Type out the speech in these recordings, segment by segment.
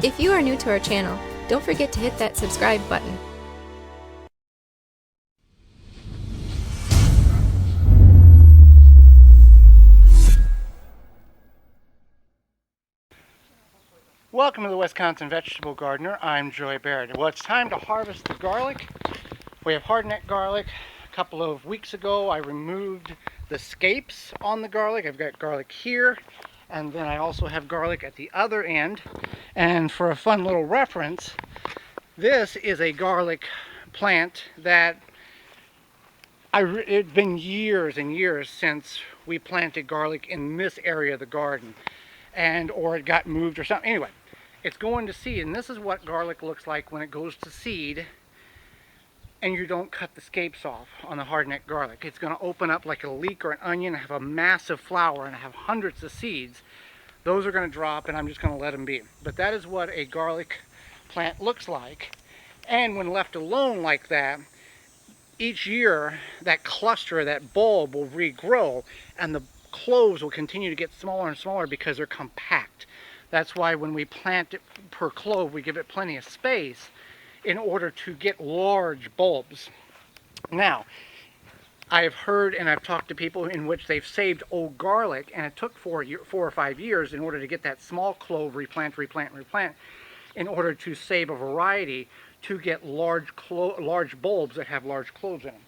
If you are new to our channel, don't forget to hit that subscribe button. Welcome to the Wisconsin Vegetable Gardener. I'm Joy Baird. Well, it's time to harvest the garlic. We have hardneck garlic. A couple of weeks ago, I removed the scapes on the garlic. I've got garlic here, and then I also have garlic at the other end. And for a fun little reference, this is a garlic plant that it's been years and years since we planted garlic in this area of the garden, or it got moved or something. Anyway, it's going to seed, and this is what garlic looks like when it goes to seed and you don't cut the scapes off on the hardneck garlic. It's going to open up like a leek or an onion and have a massive flower and have hundreds of seeds. Those are going to drop, and I'm just going to let them be. But that is what a garlic plant looks like. And when left alone like that, each year that cluster, that bulb will regrow, and the cloves will continue to get smaller and smaller because they're compact. That's why when we plant it per clove, we give it plenty of space in order to get large bulbs. Now, I've heard and I've talked to people in which they've saved old garlic, and it took 4 or 5 years in order to get that small clove replant in order to save a variety to get large bulbs that have large cloves in them.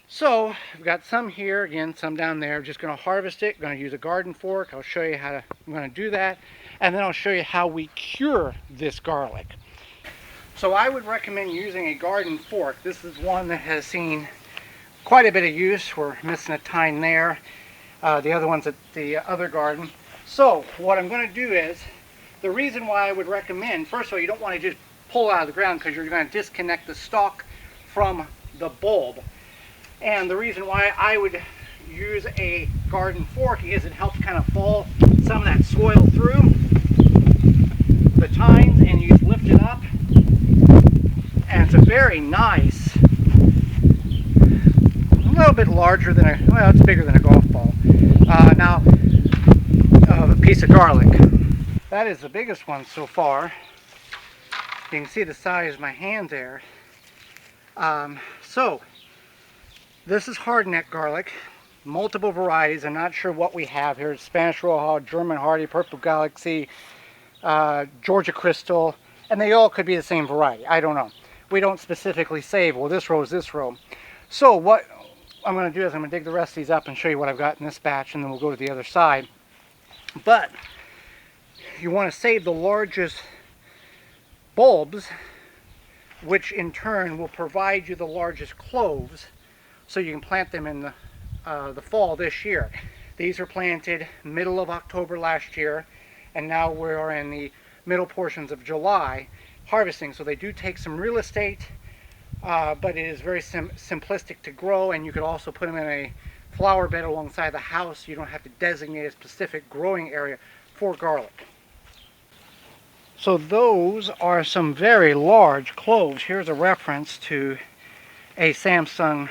So I've got some here, again, some down there. I'm just going to harvest it. I'm going to use a garden fork. I'll show you I'm going to do that, and then I'll show you how we cure this garlic. So I would recommend using a garden fork. This is one that has seen quite a bit of use. We're missing a tine there. The other one's at the other garden. So what I'm going to do is, the reason why I would recommend, first of all, you don't want to just pull out of the ground because you're going to disconnect the stalk from the bulb. And the reason why I would use a garden fork is it helps kind of fall some of that soil through the tines, and you just lift it up. And it's a very nice, a little bit larger than it's bigger than a golf ball. A piece of garlic. That is the biggest one so far. You can see the size of my hand there. So this is hardneck garlic, multiple varieties. I'm not sure what we have here. It's Spanish Rojo, German Hardy, Purple Galaxy, Georgia Crystal, and they all could be the same variety. I don't know. We don't specifically say, well, this row is this row. So what I'm going to do is I'm going to dig the rest of these up and show you what I've got in this batch, and then we'll go to the other side. But you want to save the largest bulbs, which in turn will provide you the largest cloves, so you can plant them in the fall this year. These are planted middle of October last year, and now we're in the middle portions of July harvesting. So they do take some real estate, but it is very simplistic to grow, and you could also put them in a flower bed alongside the house. You don't have to designate a specific growing area for garlic. So those are some very large cloves. Here's a reference to a Samsung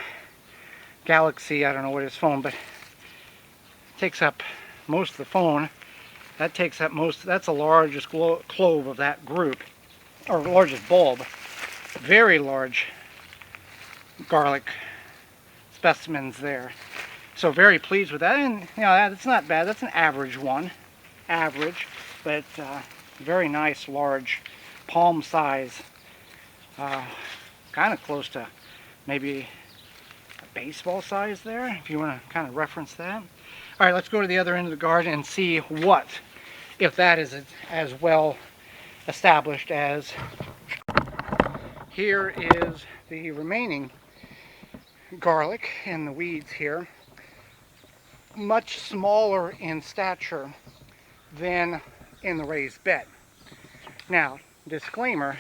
Galaxy, I don't know what his phone, but it takes up most of the phone. That takes up that's the largest clove of that group, or largest bulb. Very large garlic specimens there. So very pleased with that, and that's not bad. That's an average one, but very nice, large, palm size, kind of close to maybe baseball size there, if you want to kind of reference that. All right, let's go to the other end of the garden and see if that is as well established as. Here is the remaining garlic and the weeds here. Much smaller in stature than in the raised bed. Now, disclaimer,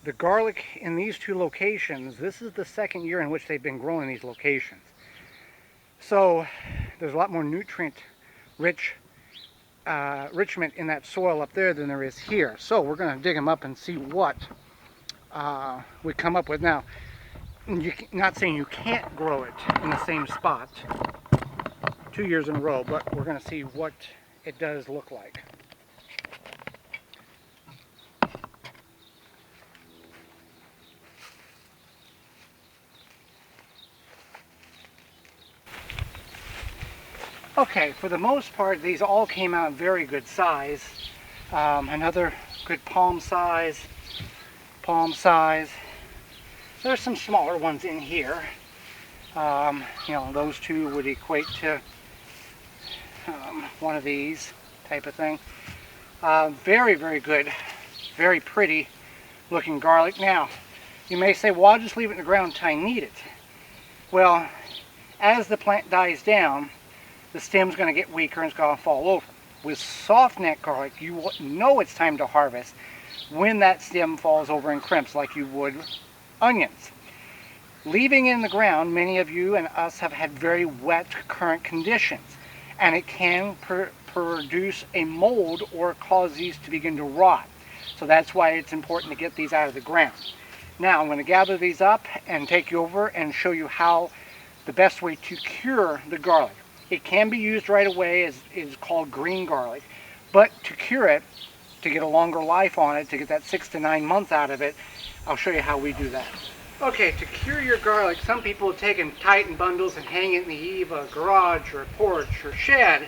the garlic in these two locations, this is the second year in which they've been growing these locations. So there's a lot more nutrient richment in that soil up there than there is here. So we're going to dig them up and see what we come up with. Now, not saying you can't grow it in the same spot 2 years in a row, but we're going to see what it does look like. Okay, for the most part, these all came out very good size. Another good palm size. There's some smaller ones in here. You know, those two would equate to one of these type of thing. Very, very good, very pretty looking garlic. Now, you may say, well, I'll just leave it in the ground until I need it. Well, as the plant dies down, the stem's going to get weaker and it's going to fall over. With soft neck garlic, you will know it's time to harvest when that stem falls over and crimps like you would onions. Leaving it in the ground, many of you and us have had very wet current conditions, and it can produce a mold or cause these to begin to rot. So that's why it's important to get these out of the ground. Now I'm going to gather these up and take you over and show you how the best way to cure the garlic. It can be used right away, as is called green garlic, but to cure it, to get a longer life on it, to get that 6 to 9 months out of it, I'll show you how we do that. Okay, to cure your garlic, some people take and tighten bundles and hang it in the eave of a garage or a porch or shed,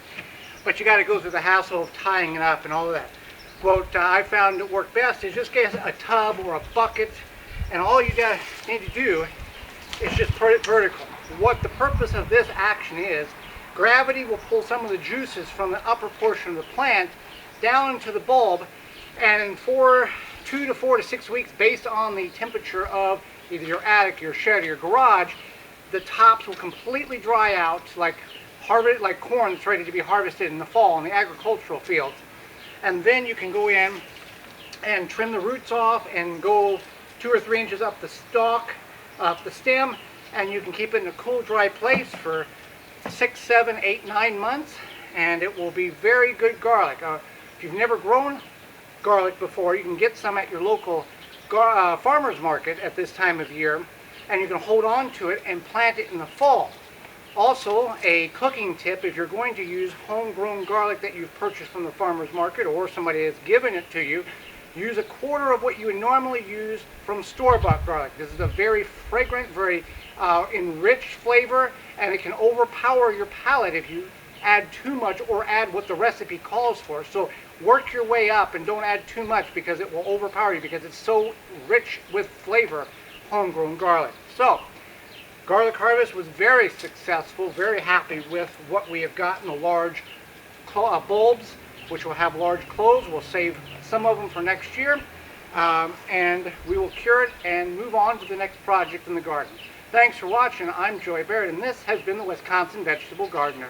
but you got to go through the hassle of tying it up and all of that. What I found that worked best is just get a tub or a bucket, and all you need to do is just put it vertical. What the purpose of this action is, gravity will pull some of the juices from the upper portion of the plant down into the bulb, and in 2 to 4 to 6 weeks, based on the temperature of either your attic, your shed, or your garage, the tops will completely dry out like corn that's ready to be harvested in the fall in the agricultural fields. And then you can go in and trim the roots off and go 2 or 3 inches up the stalk, up the stem, and you can keep it in a cool, dry place for 6, 7, 8, 9 months, and it will be very good garlic. If you've never grown garlic before, you can get some at your local farmer's market at this time of year, and you can hold on to it and plant it in the fall. Also, a cooking tip: if you're going to use homegrown garlic that you've purchased from the farmer's market or somebody has given it to you, use 1/4 of what you would normally use from store-bought garlic. This is a very fragrant, very enriched flavor, and it can overpower your palate if you add too much or add what the recipe calls for. So work your way up and don't add too much, because it will overpower you, because it's so rich with flavor, homegrown garlic. So garlic harvest was very successful, very happy with what we have gotten. The large bulbs, which will have large cloves. We'll save some of them for next year, and we will cure it and move on to the next project in the garden. Thanks for watching. I'm Joy Baird, and this has been the Wisconsin Vegetable Gardener.